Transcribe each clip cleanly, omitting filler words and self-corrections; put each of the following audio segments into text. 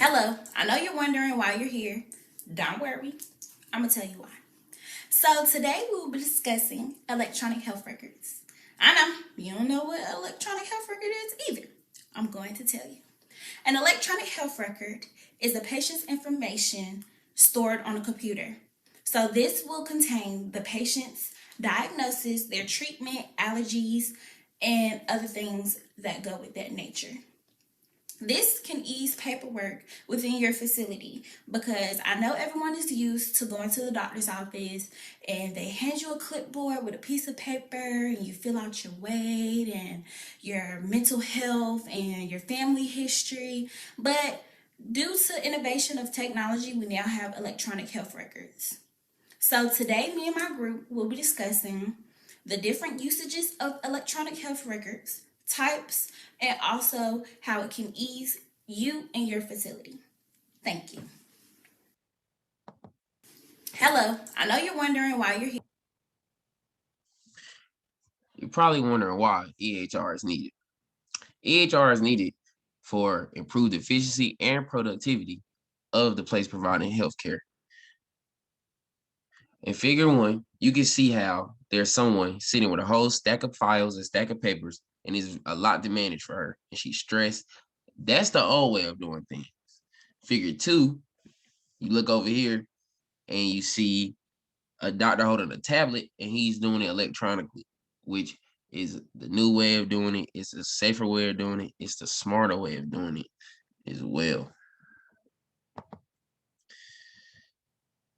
Hello, I know you're wondering why you're here. Don't worry, I'm gonna tell you why. So, today we will be discussing electronic health records. I know you don't know what electronic health record is either. I'm going to tell you. An electronic health record is a patient's information stored on a computer. So, this will contain the patient's diagnosis, their treatment, allergies, and other things that go with that nature. This can ease paperwork within your facility because I know everyone is used to going to the doctor's office and they hand you a clipboard with a piece of paper and you fill out your weight and your mental health and your family history. But due to innovation of technology, we now have electronic health records. So today, me and my group will be discussing the different usages of electronic health records, types, and also how it can ease you and your facility. Thank you. Hello, I know you're wondering why you're here. You're probably wondering why EHR is needed. EHR is needed for improved efficiency and productivity of the place providing healthcare. In figure one, you can see how there's someone sitting with a whole stack of files and stack of papers, and it's a lot to manage for her, and she's stressed. That's the old way of doing things. Figure two, you look over here and you see a doctor holding a tablet and he's doing it electronically, which is the new way of doing it. It's a safer way of doing it. It's the smarter way of doing it as well.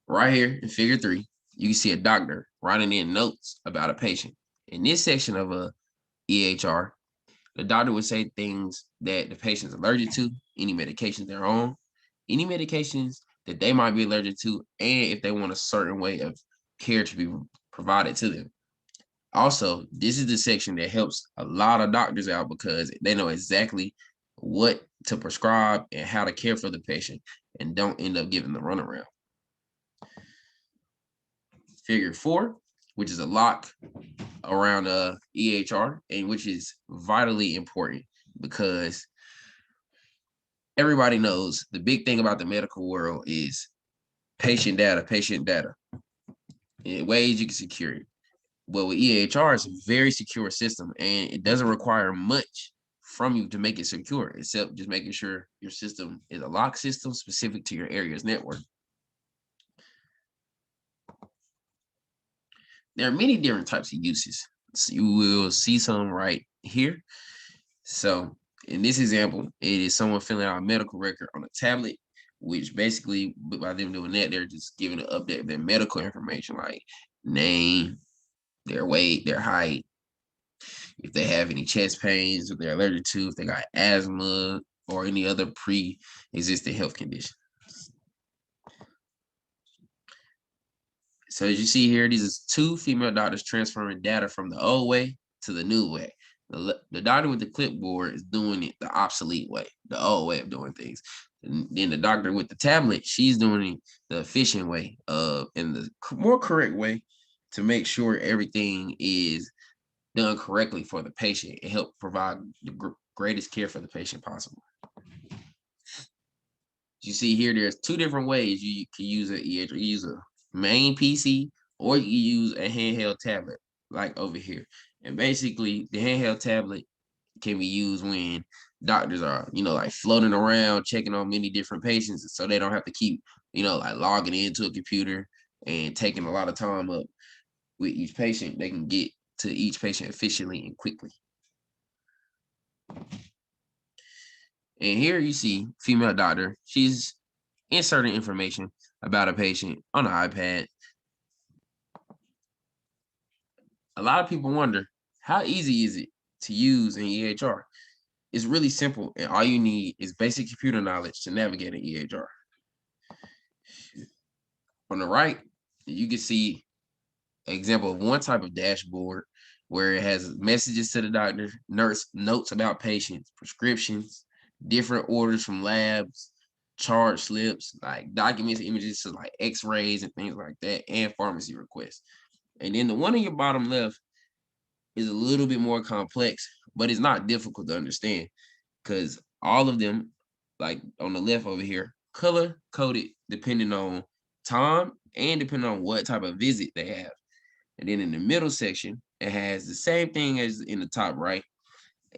Right here in figure three, you can see a doctor writing in notes about a patient. In this section of a EHR, the doctor would say things that the patient's allergic to, any medications they're on, any medications that they might be allergic to, and if they want a certain way of care to be provided to them. Also, this is the section that helps a lot of doctors out because they know exactly what to prescribe and how to care for the patient and don't end up giving the runaround. Figure four, which is a lock around EHR, and which is vitally important because everybody knows the big thing about the medical world is patient data, patient data. In ways you can secure it. Well, with EHR, it's a very secure system, and it doesn't require much from you to make it secure, except just making sure your system is a lock system specific to your area's network. There are many different types of uses. So you will see some right here. So in this example, it is someone filling out a medical record on a tablet, which basically by them doing that, they're just giving an update of their medical information like name, their weight, their height, if they have any chest pains, if they're allergic to, if they got asthma or any other pre-existing health condition. So as you see here, these are two female doctors transferring data from the old way to the new way. The doctor with the clipboard is doing it the obsolete way, the old way of doing things. And then the doctor with the tablet, she's doing it the efficient way, in the more correct way to make sure everything is done correctly for the patient and help provide the greatest care for the patient possible. You see here, there's two different ways you can use an EHR. You use a main PC or you use a handheld tablet, like over here. And basically, the handheld tablet can be used when doctors are, like floating around, checking on many different patients, so they don't have to keep, like logging into a computer and taking a lot of time up with each patient. They can get to each patient efficiently and quickly. And here you see female doctor. She's inserting information about a patient on an iPad. A lot of people wonder, how easy is it to use in EHR? It's really simple, and all you need is basic computer knowledge to navigate an EHR. On the right, you can see an example of one type of dashboard where it has messages to the doctor, nurse, notes about patients, prescriptions, different orders from labs, charge slips, like documents, images to like x-rays and things like that, and pharmacy requests. And then the one on your bottom left is a little bit more complex, but it's not difficult to understand because all of them like on the left over here, color coded depending on time and depending on what type of visit they have. And then in the middle section, it has the same thing as in the top right.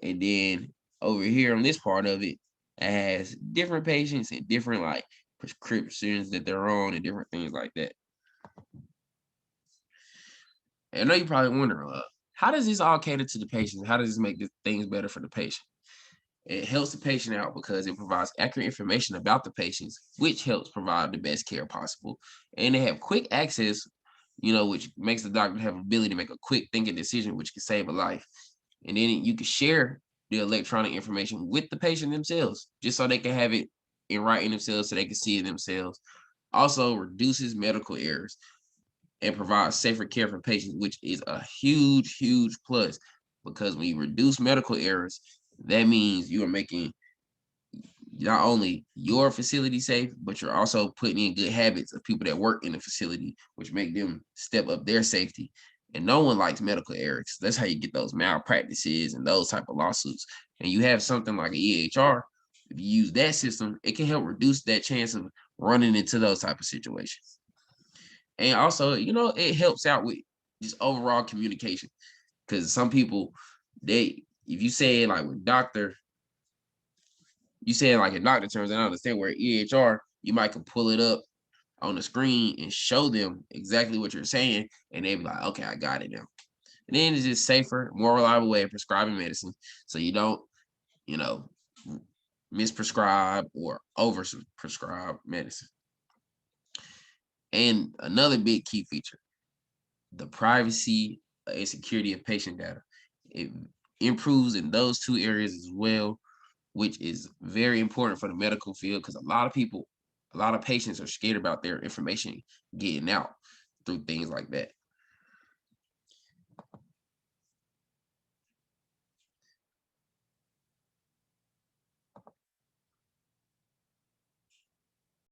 And then over here on this part of it, it has different patients and different like prescriptions that they're on and different things like that. And I know you're probably wondering, how does this all cater to the patient? How does this make things better for the patient? It helps the patient out because it provides accurate information about the patients, which helps provide the best care possible. And they have quick access, which makes the doctor have ability to make a quick thinking decision, which can save a life. And then you can share the electronic information with the patient themselves, just so they can have it in writing themselves, so they can see it themselves. Also reduces medical errors and provides safer care for patients, which is a huge, huge plus. Because when you reduce medical errors, that means you are making not only your facility safe, but you're also putting in good habits of people that work in the facility, which make them step up their safety. And no one likes medical errors. That's how you get those malpractices and those type of lawsuits. And you have something like an EHR. If you use that system, it can help reduce that chance of running into those type of situations. And also, it helps out with just overall communication. Because some people, if you say it like with doctor, you say it like in doctor terms, and I understand where EHR, you might can pull it up on the screen and show them exactly what you're saying, and they'll be like, okay, I got it now. And then it's just safer, more reliable way of prescribing medicine. So you don't, you know, misprescribe or overprescribe medicine. And another big key feature, the privacy and security of patient data. It improves in those two areas as well, which is very important for the medical field because a lot of patients are scared about their information getting out through things like that.